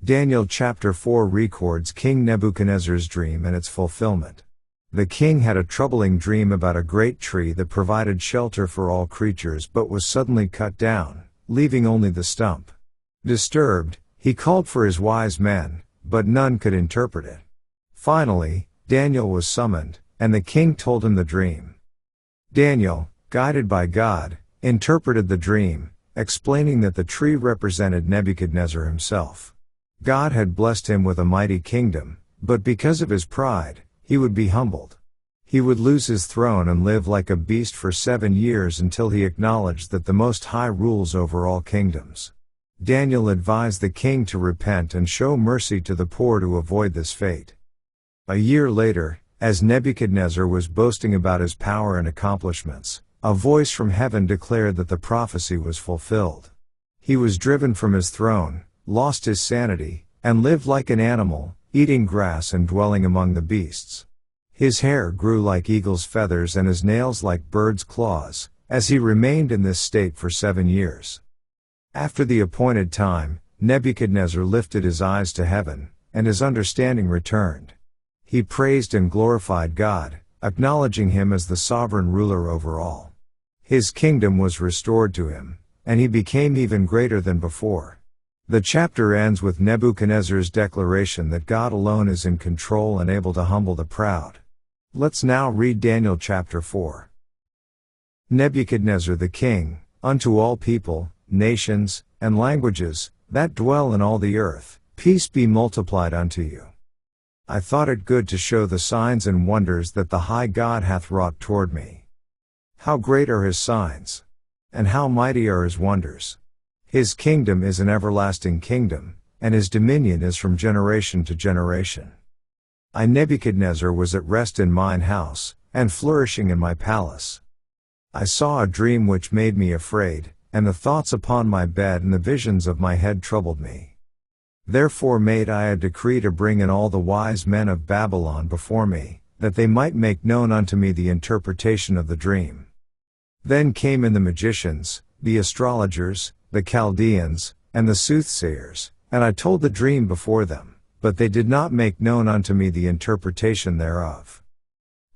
Daniel chapter 4 records King Nebuchadnezzar's dream and its fulfillment. The king had a troubling dream about a great tree that provided shelter for all creatures but was suddenly cut down, leaving only the stump. Disturbed, he called for his wise men, but none could interpret it. Finally, Daniel was summoned, and the king told him the dream. Daniel, guided by God, interpreted the dream, explaining that the tree represented Nebuchadnezzar himself. God had blessed him with a mighty kingdom, but because of his pride, he would be humbled. He would lose his throne and live like a beast for 7 years until he acknowledged that the Most High rules over all kingdoms. Daniel advised the king to repent and show mercy to the poor to avoid this fate. A year later, as Nebuchadnezzar was boasting about his power and accomplishments, a voice from heaven declared that the prophecy was fulfilled. He was driven from his throne, lost his sanity, and lived like an animal, eating grass and dwelling among the beasts. His hair grew like eagle's feathers and his nails like birds' claws, as he remained in this state for 7 years. After the appointed time, Nebuchadnezzar lifted his eyes to heaven, and his understanding returned. He praised and glorified God, acknowledging him as the sovereign ruler over all. His kingdom was restored to him, and he became even greater than before. The chapter ends with Nebuchadnezzar's declaration that God alone is in control and able to humble the proud. Let's now read Daniel chapter 4. Nebuchadnezzar the king, unto all people, nations, and languages, that dwell in all the earth, peace be multiplied unto you. I thought it good to show the signs and wonders that the high God hath wrought toward me. How great are his signs! And how mighty are his wonders! His kingdom is an everlasting kingdom, and his dominion is from generation to generation. I Nebuchadnezzar was at rest in mine house, and flourishing in my palace. I saw a dream which made me afraid, and the thoughts upon my bed and the visions of my head troubled me. Therefore made I a decree to bring in all the wise men of Babylon before me, that they might make known unto me the interpretation of the dream. Then came in the magicians, the astrologers, the Chaldeans, and the soothsayers, and I told the dream before them, but they did not make known unto me the interpretation thereof.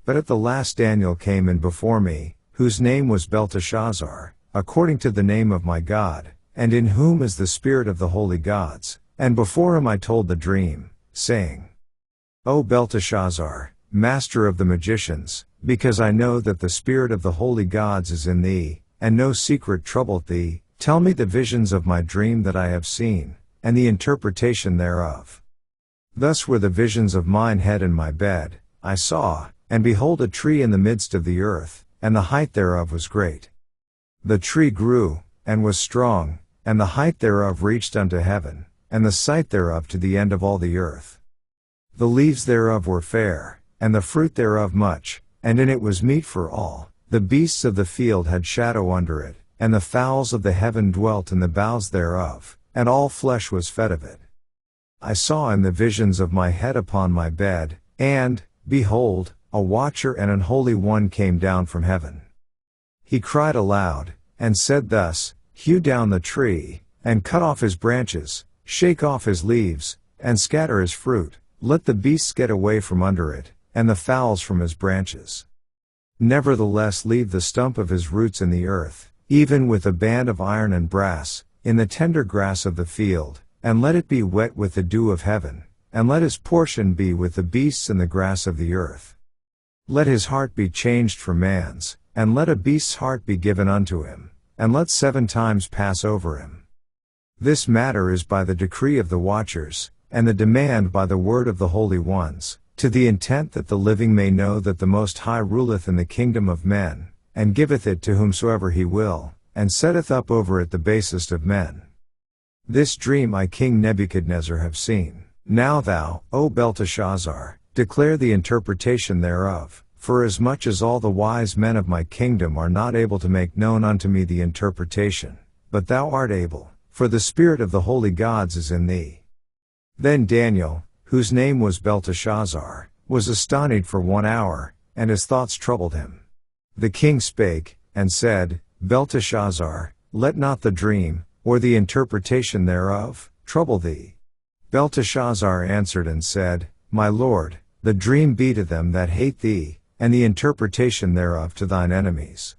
But at the last Daniel came in before me, whose name was Belteshazzar, according to the name of my God, and in whom is the spirit of the holy gods, and before him I told the dream, saying, O Belteshazzar, master of the magicians, because I know that the spirit of the holy gods is in thee, and no secret troubleth thee, tell me the visions of my dream that I have seen, and the interpretation thereof. Thus were the visions of mine head in my bed, I saw, and behold a tree in the midst of the earth, and the height thereof was great. The tree grew, and was strong, and the height thereof reached unto heaven, and the sight thereof to the end of all the earth. The leaves thereof were fair, and the fruit thereof much, and in it was meat for all. The beasts of the field had shadow under it, and the fowls of the heaven dwelt in the boughs thereof, and all flesh was fed of it. I saw in the visions of my head upon my bed, and, behold, a watcher and an holy one came down from heaven. He cried aloud, and said thus, Hew down the tree, and cut off his branches, shake off his leaves, and scatter his fruit, let the beasts get away from under it, and the fowls from his branches. Nevertheless leave the stump of his roots in the earth, even with a band of iron and brass, in the tender grass of the field, and let it be wet with the dew of heaven, and let his portion be with the beasts in the grass of the earth. Let his heart be changed for man's, and let a beast's heart be given unto him, and let 7 times pass over him. This matter is by the decree of the watchers, and the demand by the word of the holy ones, to the intent that the living may know that the Most High ruleth in the kingdom of men, and giveth it to whomsoever he will, and setteth up over it the basest of men. This dream I King Nebuchadnezzar have seen. Now thou, O Belteshazzar, declare the interpretation thereof, for as much as all the wise men of my kingdom are not able to make known unto me the interpretation, but thou art able, for the spirit of the holy gods is in thee. Then Daniel, whose name was Belteshazzar, was astonied for 1 hour, and his thoughts troubled him. The king spake, and said, Belteshazzar, let not the dream, or the interpretation thereof, trouble thee. Belteshazzar answered and said, My lord, the dream be to them that hate thee, and the interpretation thereof to thine enemies.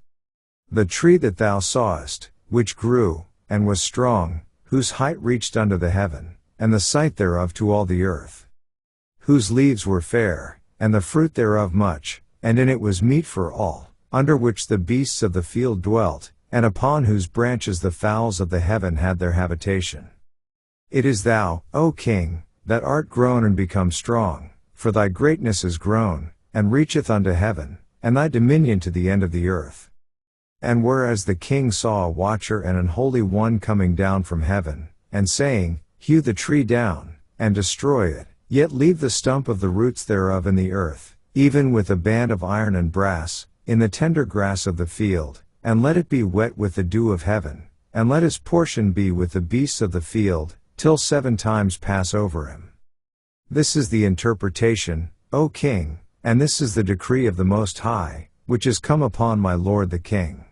The tree that thou sawest, which grew, and was strong, whose height reached unto the heaven, and the sight thereof to all the earth. Whose leaves were fair, and the fruit thereof much, and in it was meat for all, under which the beasts of the field dwelt, and upon whose branches the fowls of the heaven had their habitation. It is thou, O King, that art grown and become strong, for thy greatness is grown, and reacheth unto heaven, and thy dominion to the end of the earth. And whereas the king saw a watcher and an holy one coming down from heaven, and saying, Hew the tree down, and destroy it, yet leave the stump of the roots thereof in the earth, even with a band of iron and brass, in the tender grass of the field, and let it be wet with the dew of heaven, and let his portion be with the beasts of the field, till 7 times pass over him. This is the interpretation, O King, and this is the decree of the Most High, which is come upon my lord the king.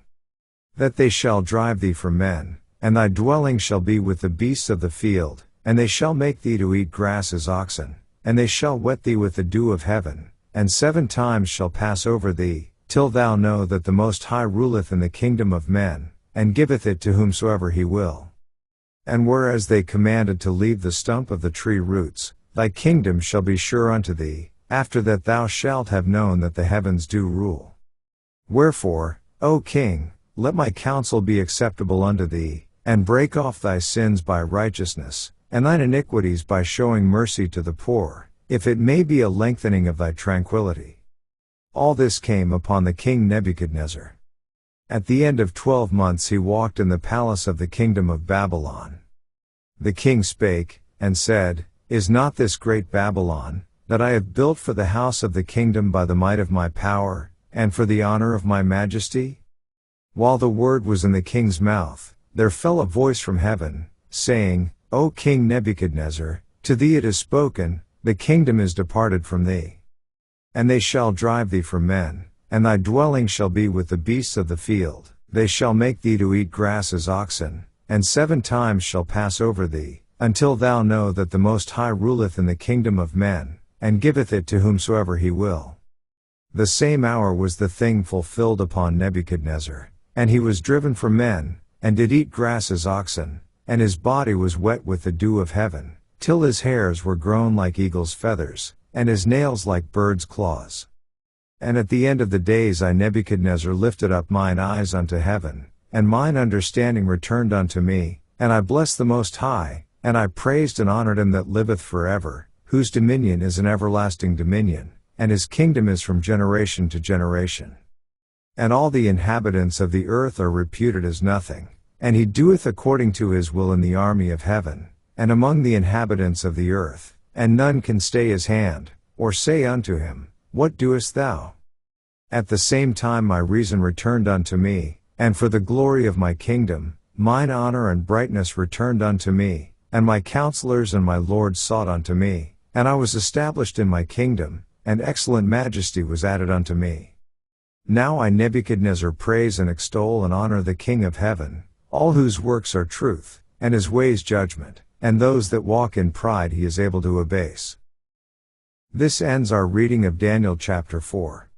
That they shall drive thee from men, and thy dwelling shall be with the beasts of the field, and they shall make thee to eat grass as oxen, and they shall wet thee with the dew of heaven, and 7 times shall pass over thee, till thou know that the Most High ruleth in the kingdom of men, and giveth it to whomsoever he will. And whereas they commanded to leave the stump of the tree roots, thy kingdom shall be sure unto thee, after that thou shalt have known that the heavens do rule. Wherefore, O King, let my counsel be acceptable unto thee, and break off thy sins by righteousness, and thine iniquities by showing mercy to the poor, if it may be a lengthening of thy tranquility. All this came upon the king Nebuchadnezzar. At the end of 12 months he walked in the palace of the kingdom of Babylon. The king spake, and said, Is not this great Babylon, that I have built for the house of the kingdom by the might of my power, and for the honor of my majesty? While the word was in the king's mouth, there fell a voice from heaven, saying, O King Nebuchadnezzar, to thee it is spoken, the kingdom is departed from thee. And they shall drive thee from men, and thy dwelling shall be with the beasts of the field, they shall make thee to eat grass as oxen, and 7 times shall pass over thee, until thou know that the Most High ruleth in the kingdom of men, and giveth it to whomsoever he will. The same hour was the thing fulfilled upon Nebuchadnezzar, and he was driven from men, and did eat grass as oxen, and his body was wet with the dew of heaven, till his hairs were grown like eagle's feathers, and his nails like bird's claws. And at the end of the days I Nebuchadnezzar lifted up mine eyes unto heaven, and mine understanding returned unto me, and I blessed the Most High, and I praised and honored him that liveth forever, whose dominion is an everlasting dominion, and his kingdom is from generation to generation. And all the inhabitants of the earth are reputed as nothing, and he doeth according to his will in the army of heaven, and among the inhabitants of the earth, and none can stay his hand, or say unto him, What doest thou? At the same time my reason returned unto me, and for the glory of my kingdom, mine honor and brightness returned unto me, and my counselors and my lords sought unto me, and I was established in my kingdom, and excellent majesty was added unto me. Now I Nebuchadnezzar praise and extol and honor the King of heaven, all whose works are truth, and his ways judgment, and those that walk in pride he is able to abase. This ends our reading of Daniel chapter 4.